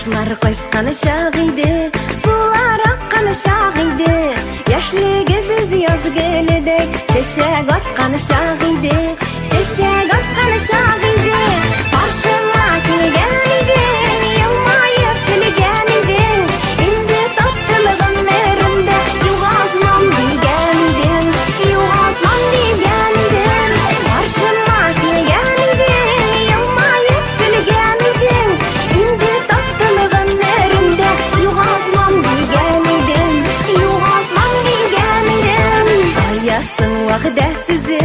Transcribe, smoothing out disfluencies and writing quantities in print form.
Taşlar koykan şağıydı, sular akkan şağıydı. Yaşlığı biz yaz gelede, şeşek atkan şağıydı, şeşek atkan şağıydı. Karşıma gelgeniydin, yılmayıp gülgeniydin. Indi tatlılığınlarımda yuvaltmam degeniydin, yuvaltmam degeniydin. Karşıma gelgeniydin, yılmayıp gülgeniydin. Indi tatlılığınlarımda yuvaltmam degeniydin, yuvaltmam degeniydin. Ayasın vaqda süzü